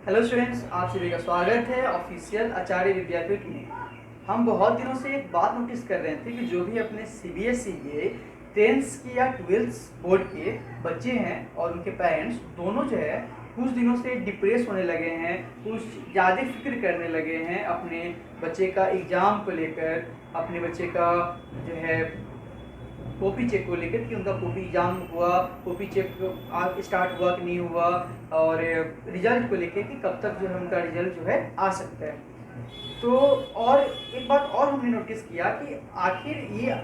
Hello students, आप सभी का स्वागत है ऑफिशियल आचार्य विद्यापीठ में। हम बहुत दिनों से एक बात नोटिस कर रहे थे कि जो भी अपने सीबीएसई के 10th की या 12th बोर्ड के बच्चे हैं और उनके पेरेंट्स दोनों जो है कुछ दिनों से डिप्रेस होने लगे हैं, कुछ ज़्यादा फिक्र करने लगे हैं अपने बच्चे का एग्ज़ाम को लेकर, अपने बच्चे का जो है कॉपी चेक को लेकर कि उनका कॉपी एग्जाम हुआ, कॉपी चेक स्टार्ट हुआ कि नहीं हुआ, और रिजल्ट को लेकर कि कब तक जो है उनका रिजल्ट जो है आ सकता है। तो और एक बात और हमने नोटिस किया कि आखिर ये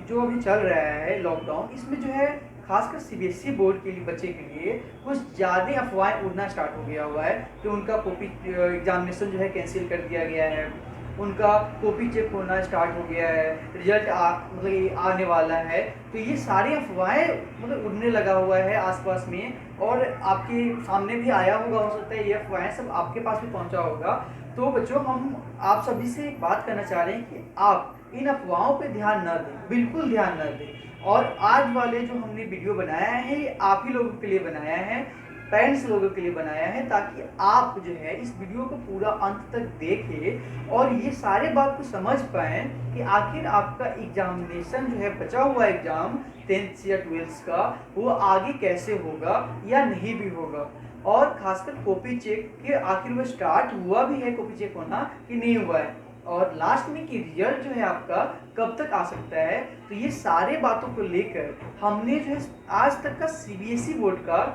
जो अभी चल रहा है लॉकडाउन, इसमें जो है खासकर सीबीएसई बोर्ड के लिए बच्चे के लिए कुछ ज़्यादा अफवाहें उड़ना स्टार्ट हो गया हुआ है कि उनका कॉपी एग्जामिनेशन जो है कैंसिल कर दिया गया है, उनका कॉपी चेक होना स्टार्ट हो गया है, रिजल्ट मतलब ये आने वाला है। तो ये सारी अफवाहें मतलब उड़ने लगा हुआ है आसपास में, और आपके सामने भी आया होगा, हो सकता है ये अफवाहें सब आपके पास भी पहुंचा होगा। तो बच्चों, हम आप सभी से एक बात करना चाह रहे हैं कि आप इन अफवाहों पे ध्यान न दें, बिल्कुल ध्यान न दें। और आज वाले जो हमने वीडियो बनाया है ये आप ही लोगों के लिए बनाया है, पेरेंट्स लोगों के लिए बनाया है, ताकि आप जो है इस वीडियो को पूरा अंत तक देखें और ये सारे बात को समझ पाएँ कि आखिर आपका एग्जामिनेशन जो है, बचा हुआ एग्जाम 10th या 12th का, वो आगे कैसे होगा या नहीं भी होगा। और खासकर कॉपी चेक के आखिर वो स्टार्ट हुआ भी है कॉपी चेक होना कि नहीं हुआ है, और लास्ट में कि रिजल्ट जो है आपका कब तक आ सकता है। तो ये सारे बातों को लेकर हमने जो है आज तक का सीबीएसई बोर्ड का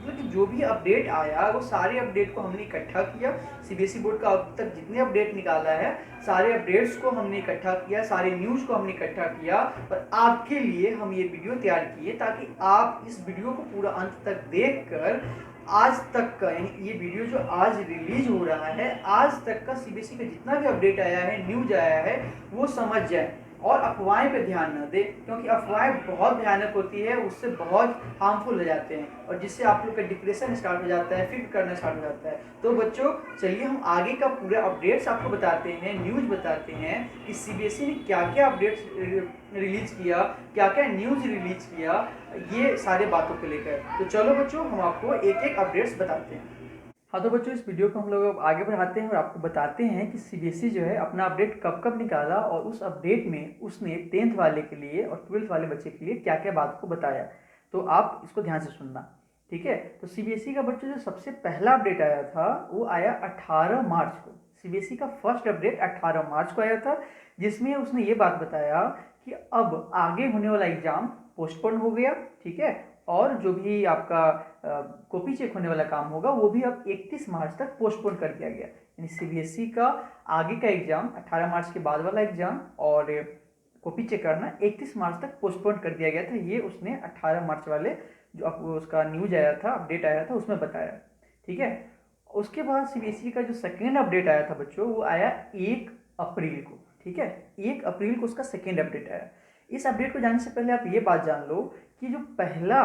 मतलब कि जो भी अपडेट आया वो सारे अपडेट को हमने इकट्ठा किया। सीबीएसई बोर्ड का अब तक जितने अपडेट निकाला है सारे अपडेट्स को हमने इकट्ठा किया, सारे न्यूज़ को हमने इकट्ठा किया और आपके लिए हम ये वीडियो तैयार किए, ताकि आप इस वीडियो को पूरा अंत तक देखकर आज तक का, यानी ये वीडियो जो आज रिलीज हो रहा है, आज तक का सीबीएसई का जितना भी अपडेट आया है, न्यूज आया है, वो समझ जाए और अफवाहें पे ध्यान न दे, क्योंकि अफवाहें बहुत भयानक होती है, उससे बहुत हार्मफुल हो जाते हैं और जिससे आप लोग का डिप्रेशन स्टार्ट हो जाता है, फिक्र करना स्टार्ट हो जाता है। तो बच्चों, चलिए हम आगे का पूरा अपडेट्स आपको बताते हैं, न्यूज़ बताते हैं कि सीबीएसई ने क्या क्या अपडेट्स रिलीज किया, क्या क्या न्यूज़ रिलीज किया, ये सारे बातों को लेकर। तो चलो बच्चों, हम आपको एक एक अपडेट्स बताते हैं। हाँ तो बच्चों, इस वीडियो को हम लोग अब आगे बढ़ाते हैं और आपको बताते हैं कि सीबीएसई जो है अपना अपडेट कब कब निकाला और उस अपडेट में उसने 10th वाले के लिए और 12th वाले बच्चे के लिए क्या क्या बात को बताया। तो आप इसको ध्यान से सुनना, ठीक है। तो सीबीएसई का बच्चों जो सबसे पहला अपडेट आया था वो आया 18 मार्च को। सीबीएसई का फर्स्ट अपडेट 18 मार्च को आया था, जिसमें उसने ये बात बताया कि अब आगे होने वाला एग्जाम पोस्टपोन हो गया, ठीक है, और जो भी आपका कॉपी चेक होने वाला काम होगा वो भी अब 31 मार्च तक पोस्टपोन कर दिया गया। यानी सीबीएसई का आगे का एग्जाम 18 मार्च के बाद वाला एग्जाम और कॉपी चेक करना 31 मार्च तक पोस्टपोन कर दिया गया था। ये उसने 18 मार्च वाले जो उसका न्यूज आया था, अपडेट आया था, उसमें बताया, ठीक है। उसके बाद सीबीएसई का जो सेकेंड अपडेट आया था बच्चों, वो आया 1 अप्रैल को, ठीक है। 1 अप्रैल को उसका सेकेंड अपडेट आया। इस अपडेट को जानने से पहले आप ये बात जान लो कि जो पहला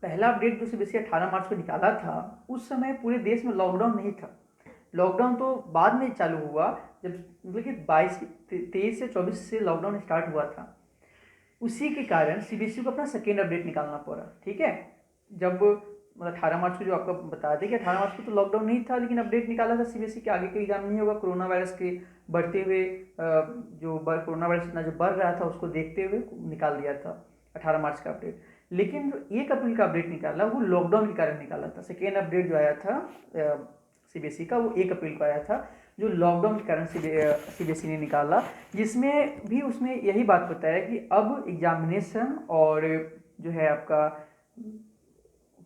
अपडेट जो सीबीएसई 18 मार्च को निकाला था, उस समय पूरे देश में लॉकडाउन नहीं था। लॉकडाउन तो बाद में चालू हुआ, जब मतलब कि 23 से 24 से लॉकडाउन स्टार्ट हुआ था। उसी के कारण सीबीएसई को अपना सेकेंड अपडेट निकालना पड़ा, ठीक है। जब मतलब 18 मार्च को जो आपको बता दें कि 18 मार्च को तो लॉकडाउन नहीं था, लेकिन अपडेट निकाला था सीबीएसई के आगे का एग्जाम नहीं होगा, कोरोना वायरस के बढ़ते हुए जो कोरोना वायरस इतना जो बढ़ रहा था उसको देखते हुए निकाल दिया था 18 मार्च का अपडेट। लेकिन जो 1 अप्रैल का अपडेट निकाला वो लॉकडाउन के कारण निकाला था। सेकेंड अपडेट जो आया था सीबीएसई का वो 1 अप्रैल को आया था, जो लॉकडाउन के कारण सीबीएसई ने निकाला, जिसमें भी उसने यही बात बताया कि अब एग्जामिनेशन और जो है आपका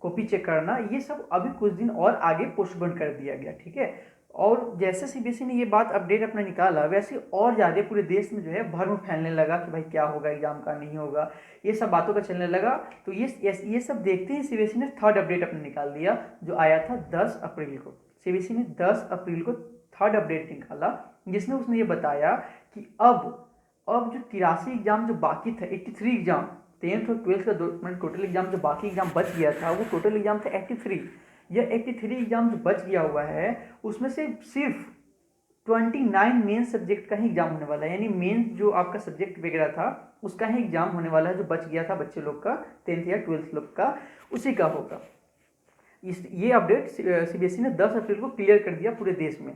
कॉपी चेक करना, ये सब अभी कुछ दिन और आगे पोस्टपोन कर दिया गया, ठीक है। और जैसे सीबीएसई ने ये बात अपडेट अपना निकाला, वैसे और ज़्यादा पूरे देश में जो है भ्रम फैलने लगा कि भाई क्या होगा, एग्जाम का नहीं होगा, ये सब बातों का चलने लगा। तो ये सब देखते ही सीबीएसई ने थर्ड अपडेट अपना निकाल दिया, जो आया था 10 अप्रैल को। सीबीएसई ने 10 अप्रैल को थर्ड अपडेट निकाला, जिसमें उसने ये बताया कि अब जो 83 एग्जाम जो बाकी था, 83 एग्जाम 10th और 12th का मतलब टोटल एग्जाम जो बाकी एग्जाम बच गया था, वो टोटल एग्जाम था 83। यह 83 एग्जाम जो बच गया हुआ है, उसमें से सिर्फ 29 मेन सब्जेक्ट का ही एग्जाम होने वाला है। यानी मेन जो आपका सब्जेक्ट वगैरह था उसका ही एग्जाम होने वाला है, जो बच गया था बच्चे लोग का 10th या 12th लोग का, उसी का होगा। ये अपडेट सीबीएसई ने 10 अप्रैल को क्लियर कर दिया पूरे देश में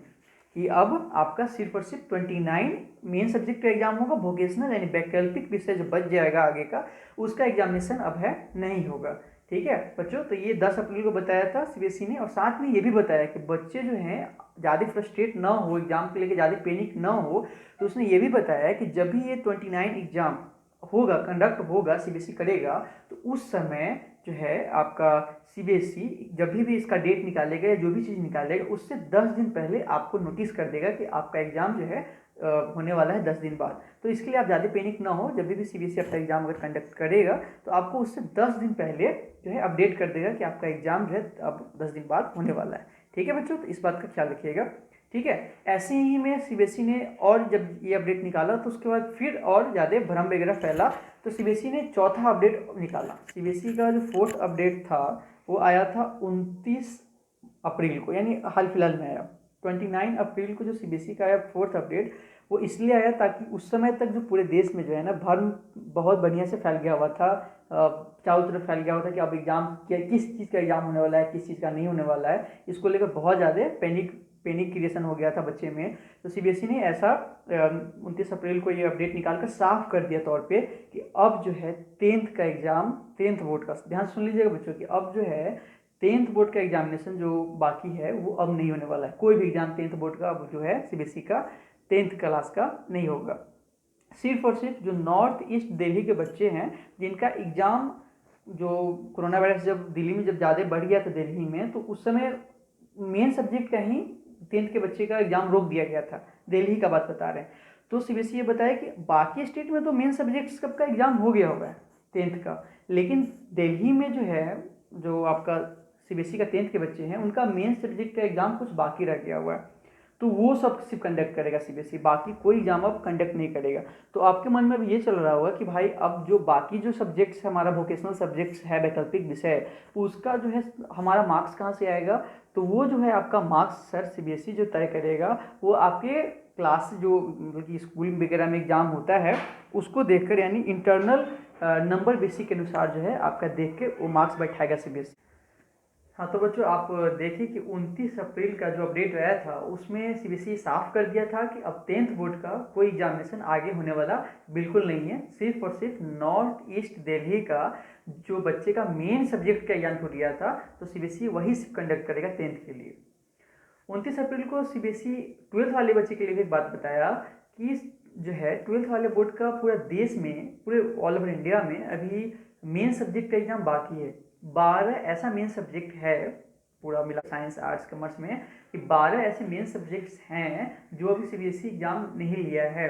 कि अब आपका सिर्फ और सिर्फ 29 मेन सब्जेक्ट का एग्जाम होगा, वोकेशनल यानी वैकल्पिक विषय जो बच जाएगा आगे का उसका एग्जामिनेशन अब है नहीं होगा। ठीक है बच्चों, तो ये 10 अप्रैल को बताया था सीबीएसई ने, और साथ में ये भी बताया कि बच्चे जो हैं ज़्यादा फ्रस्ट्रेट ना हो, एग्जाम को लेकर ज़्यादा पैनिक ना हो, तो उसने ये भी बताया कि जब भी ये 29 एग्जाम होगा, कंडक्ट होगा, सीबीएसई करेगा, तो उस समय जो है आपका सीबीएसई जब भी इसका डेट निकालेगा या जो भी चीज़ निकालेगा उससे 10 दिन पहले आपको नोटिस कर देगा कि आपका एग्ज़ाम जो है होने वाला है 10 दिन बाद। तो इसके लिए आप ज़्यादा पैनिक ना हो, जब भी सीबीएसई अपना एग्ज़ाम अगर कंडक्ट करेगा तो आपको उससे 10 दिन पहले जो है अपडेट कर देगा कि आपका एग्ज़ाम जो है अब 10 दिन बाद होने वाला है। ठीक है बच्चों, तो इस बात का ख्याल रखिएगा। ठीक है, ऐसे ही में सीबीएसई ने और जब ये अपडेट निकाला तो उसके बाद फिर और ज़्यादा भ्रम वगैरह फैला, तो सीबीएसई ने चौथा अपडेट निकाला। सीबीएसई का जो फोर्थ अपडेट था वो आया था 29 अप्रैल को, यानी हाल फिलहाल में आया 29 अप्रैल को। जो सीबीएसई का आया फोर्थ अपडेट वो इसलिए आया ताकि उस समय तक जो पूरे देश में जो है ना भ्रम बहुत बढ़िया से फैल गया हुआ था, चारों तरफ फैल गया हुआ था कि अब एग्जाम किस चीज़ का एग्जाम होने वाला है, किस चीज़ का नहीं होने वाला है, इसको लेकर बहुत ज़्यादा पैनिक क्रिएशन हो गया था बच्चे में। तो सीबीएसई ने ऐसा 29 अप्रैल को ये अपडेट निकालकर साफ कर दिया तौर पे कि अब जो है 10th का एग्ज़ाम, 10th बोर्ड का, ध्यान सुन लीजिएगा बच्चों कि अब जो है 10th बोर्ड का एग्जामिनेशन जो बाकी है वो अब नहीं होने वाला है। कोई भी एग्जाम 10th बोर्ड का अब जो है सीबीएसई का 10th क्लास का नहीं होगा। सिर्फ और सिर्फ जो नॉर्थ ईस्ट दिल्ली के बच्चे हैं जिनका एग्ज़ाम, जो कोरोना वायरस जब दिल्ली में जब ज़्यादा बढ़ गया था दिल्ली में, तो उस समय मेन सब्जेक्ट का ही 10th के बच्चे का एग्ज़ाम रोक दिया गया था, दिल्ली का बात बता रहे हैं। तो सीबीएसई ये बताया कि बाकी स्टेट में तो मेन सब्जेक्ट्स का एग्ज़ाम हो गया होगा 10th का, लेकिन दिल्ली में जो है जो आपका सीबीएसई का 10th के बच्चे हैं उनका मेन सब्जेक्ट का एग्ज़ाम कुछ बाकी रह गया हुआ है, तो वो सब सिर्फ कंडक्ट करेगा सीबीएसई, बाकी कोई एग्जाम अब कंडक्ट नहीं करेगा। तो आपके मन में अब ये चल रहा होगा कि भाई अब जो बाकी जो सब्जेक्ट्स हमारा वोकेशनल सब्जेक्ट्स है, वैकल्पिक विषय, उसका जो है हमारा मार्क्स कहाँ से आएगा? तो वो जो है आपका मार्क्स सर सीबीएसई जो तय करेगा वो आपके क्लास जो मतलब कि स्कूल वगैरह में एग्जाम होता है उसको देखकर, यानी इंटरनल नंबर बेसिक के अनुसार जो है आपका देख के वो मार्क्स बैठाएगा सीबीएसई। हाँ तो बच्चों आप देखिए कि 29 अप्रैल का जो अपडेट आया था उसमें सीबीएसई साफ कर दिया था कि अब 10th बोर्ड का कोई एग्जामिनेशन आगे होने वाला बिल्कुल नहीं है। सिर्फ और सिर्फ नॉर्थ ईस्ट दिल्ली का जो बच्चे का मेन सब्जेक्ट का एग्जाम छूट गया था तो सीबीएसई वही कंडक्ट करेगा 10th के लिए। 29 अप्रैल को सीबीएसई 12th वाले बच्चे के लिए भी एक बात बताया कि जो है 12th वाले बोर्ड का पूरा देश में, पूरे ऑल ओवर इंडिया में अभी मेन सब्जेक्ट का एग्जाम बाकी है। 12 ऐसा मेन सब्जेक्ट है पूरा मिला साइंस आर्ट्स कॉमर्स में कि 12 ऐसे मेन सब्जेक्ट्स हैं जो अभी सीबीएसई एग्जाम नहीं लिया है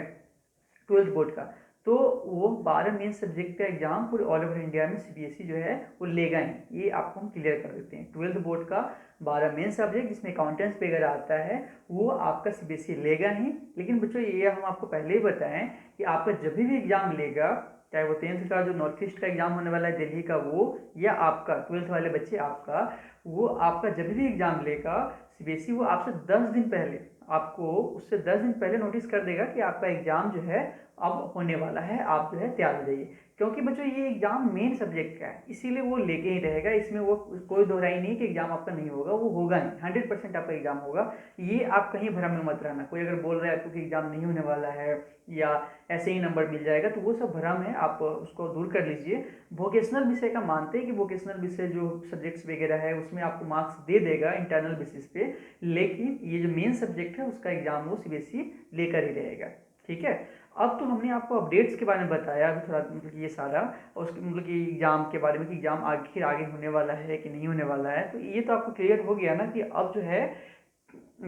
12th बोर्ड का। तो वो 12 मेन सब्जेक्ट का एग्जाम पूरे ऑल ओवर इंडिया में सीबीएसई जो है वो लेगा ही, ये आपको हम क्लियर कर देते हैं। 12th बोर्ड का 12 मेन सब्जेक्ट जिसमें अकाउंटेंट्स वगैरह आता है वो आपका सीबीएसई लेगा ही। लेकिन बच्चों ये हम आपको पहले ही बताएं कि आपका जब भी एग्जाम लेगा, चाहे वो 10th का जो नॉर्थ ईस्ट का एग्जाम होने वाला है दिल्ली का वो, या आपका 12th वाले बच्चे आपका, वो आपका जब भी एग्जाम लेगा सीबीएसई वो आपसे 10 दिन पहले, आपको उससे 10 दिन पहले नोटिस कर देगा कि आपका एग्जाम जो है अब होने वाला है, आप जो है तैयार हो जाइए। क्योंकि बच्चों ये एग्जाम मेन सब्जेक्ट का है इसीलिए वो लेके ही रहेगा, इसमें वो कोई दोहराई नहीं कि एग्जाम आपका नहीं होगा, वो होगा ही, 100% आपका एग्जाम होगा। ये आप कहीं भ्रम में मत रहना। कोई अगर बोल रहा है आपको कि एग्जाम नहीं होने वाला है या ऐसे ही नंबर मिल जाएगा तो वो सब भ्रम है, आप उसको दूर कर लीजिए। वोकेशनल विषय का मानते हैं कि वोकेशनल विषय जो सब्जेक्ट्स वगैरह है उसमें आपको मार्क्स दे देगा इंटरनल बेसिस पे, लेकिन ये जो मेन सब्जेक्ट है उसका एग्जाम वो सीबीएसई लेकर ही रहेगा। ठीक है, अब तो हमने आपको अपडेट्स के बारे में बताया अभी थोड़ा, मतलब ये सारा, और उसके मतलब कि एग्जाम के बारे में कि एग्जाम आखिर आगे होने वाला है कि नहीं होने वाला है, तो ये तो आपको क्लियर हो गया ना कि अब जो है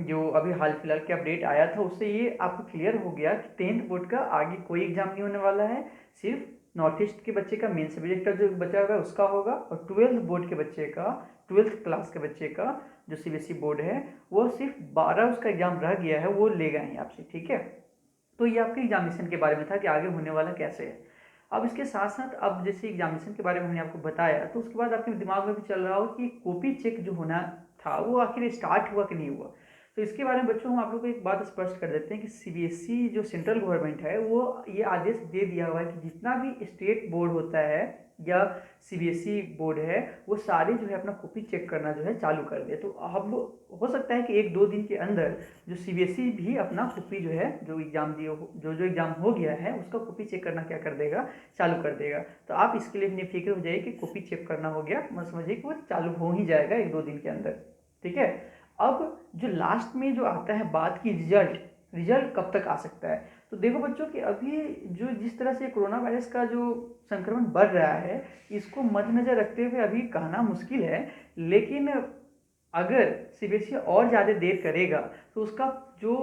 जो अभी हाल फिलहाल के अपडेट आया था उससे ये आपको क्लियर हो गया कि 10th बोर्ड का आगे कोई एग्जाम नहीं होने वाला है, सिर्फ नॉर्थ ईस्ट के बच्चे का मेन सब्जेक्ट का जो बचा होगा उसका होगा, और 12th बोर्ड के बच्चे का, 12th क्लास के बच्चे का जो सीबीएसई बोर्ड है वो सिर्फ 12 उसका एग्जाम रह गया है वो लेगा ही आपसे। ठीक है, तो ये आपके एग्जामिनेशन के बारे में था कि आगे होने वाला कैसे है। अब इसके साथ साथ अब जैसे एग्जामिनेशन के बारे में हमने आपको बताया तो उसके बाद आपके दिमाग में भी चल रहा हो कि कॉपी चेक जो होना था वो आखिर स्टार्ट हुआ कि नहीं हुआ। तो इसके बारे में बच्चों हम आप लोग को एक बात स्पष्ट कर देते हैं कि सीबीएसई जो सेंट्रल गवर्नमेंट है वो ये आदेश दे दिया हुआ है कि जितना भी स्टेट बोर्ड होता है या सीबीएसई बोर्ड है वो सारे जो है अपना कॉपी चेक करना जो है चालू कर दे। तो अब हो सकता है कि 1-2 दिन के अंदर जो सीबीएसई भी अपना कॉपी जो है जो एग्ज़ाम दिए जो एग्ज़ाम हो गया है उसका कॉपी चेक करना क्या कर देगा, चालू कर देगा। तो आप इसके लिए निफिक्र हो जाइए कि कॉपी चेक करना हो गया, मत समझिए कि वो चालू हो ही जाएगा 1-2 दिन के अंदर, ठीक है। अब जो लास्ट में जो आता है बात की रिजल्ट कब तक आ सकता है। तो देखो बच्चों कि अभी जो जिस तरह से कोरोना वायरस का जो संक्रमण बढ़ रहा है इसको मद्देनजर रखते हुए अभी कहना मुश्किल है, लेकिन अगर सीबीएसई और ज़्यादा देर करेगा तो उसका जो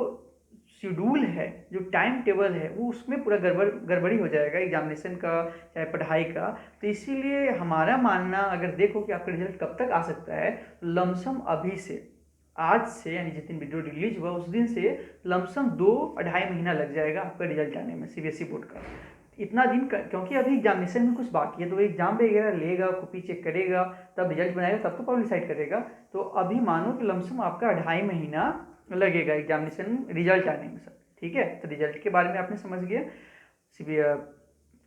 शेड्यूल है, जो टाइम टेबल है, वो उसमें पूरा गड़बड़ी हो जाएगा एग्जामिनेशन का चाहे पढ़ाई का। तो इसीलिए हमारा मानना, अगर देखो कि आपका रिजल्ट कब तक आ सकता है, लमसम अभी से, आज से यानी जिस दिन वीडियो रिलीज हुआ उस दिन से लमसम 2-2.5 महीना लग जाएगा आपका रिजल्ट आने में सीबीएसई बोर्ड का। इतना दिन क्योंकि अभी एग्जामिनेशन में कुछ बाकी है, तो एग्जाम वगैरह लेगा, कॉपी चेक करेगा, तब रिजल्ट बनाएगा, तब तो पब्लिसाइड करेगा। तो अभी मानो कि लमसम आपका 2.5 महीना लगेगा एग्जामिनेशन रिजल्ट आने में सर, ठीक है। तो रिजल्ट के बारे में आपने समझ गया,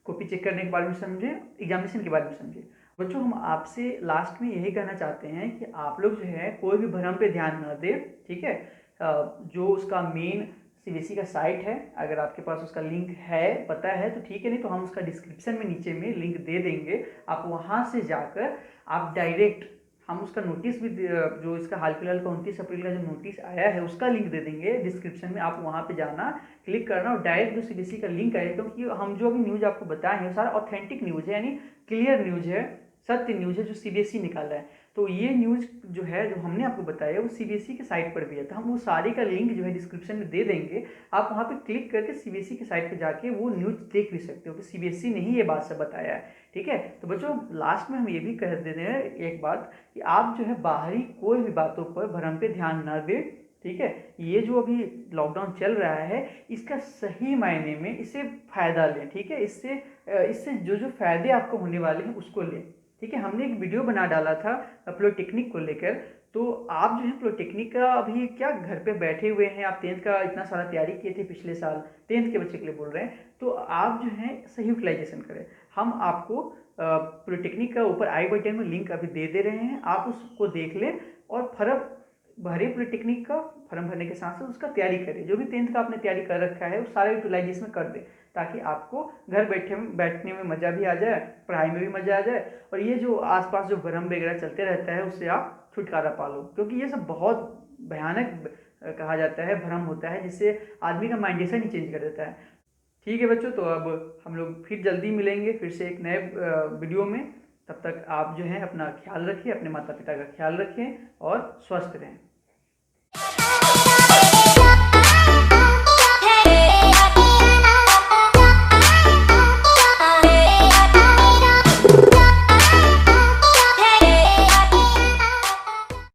कॉपी चेक करने के बारे में समझे, एग्जामिनेशन के बारे में समझे। बच्चों हम आपसे लास्ट में यही कहना चाहते हैं कि आप लोग जो है कोई भी भ्रम पे ध्यान न दें, ठीक है। जो उसका मेन सीबीएसई का साइट है, अगर आपके पास उसका लिंक है, पता है तो ठीक है, नहीं तो हम उसका डिस्क्रिप्शन में नीचे में लिंक दे देंगे। आप वहाँ से जाकर आप डायरेक्ट, हम उसका नोटिस भी जो इसका हाल फिलहाल का 29 अप्रैल का जो नोटिस आया है उसका लिंक दे देंगे डिस्क्रिप्शन में। आप वहाँ पे जाना, क्लिक करना और डायरेक्ट जो सीबीएसई का लिंक आएगा, क्योंकि हम जो अभी न्यूज़ आपको बताए हैं वो सारा ऑथेंटिक न्यूज़ है, यानी क्लियर न्यूज़ है, सत्य न्यूज़ है जो सीबीएसई निकाला है। तो ये न्यूज़ जो है जो हमने आपको बताया वो सीबीएसई के साइट पर भी है, तो हम वो सारे का लिंक जो है डिस्क्रिप्शन में दे देंगे। आप वहाँ पे क्लिक करके सीबीएसई के साइट पे जाके वो न्यूज़ देख भी सकते हो कि सीबीएसई ने ही ये बात सब बताया है, ठीक है। तो बच्चों लास्ट में हम ये भी कह देते हैं एक बात कि आप जो है बाहरी कोई भी बातों पर भ्रम पे ध्यान न दें, ठीक है। ये जो अभी लॉकडाउन चल रहा है इसका सही मायने में इससे फ़ायदा लें, ठीक है। इससे जो जो फ़ायदे आपको होने वाले हैं उसको लें, ठीक है। हमने एक वीडियो बना डाला था पॉलिटेक्निक को लेकर, तो आप जो है पॉलिटेक्निक का अभी क्या घर पे बैठे हुए हैं, आप 10th का इतना सारा तैयारी किए थे पिछले साल, 10th के बच्चे के लिए बोल रहे हैं, तो आप जो है सही यूटिलाइजेशन करें। हम आपको पॉलिटेक्निक का ऊपर आई बटन में लिंक अभी दे रहे हैं, आप उसको देख लें और फर्म भरे पॉलिटेक्निक का फॉर्म भरने के साथ साथ उसका तैयारी करें। जो भी 10th का आपने तैयारी कर रखा है वो सारा यूटिलाइजेशन कर दें, ताकि आपको घर बैठने में मज़ा भी आ जाए, पढ़ाई में भी मज़ा आ जाए, और ये जो आसपास जो भ्रम वगैरह चलते रहता है उससे आप छुटकारा पा लो। क्योंकि ये सब बहुत भयानक कहा जाता है, भ्रम होता है जिससे आदमी का माइंडेशन ही चेंज कर देता है। ठीक है बच्चों, तो अब हम लोग फिर जल्दी मिलेंगे फिर से एक नए वीडियो में। तब तक आप जो है अपना ख्याल रखिए, अपने माता पिता का ख्याल रखें और स्वस्थ रहें।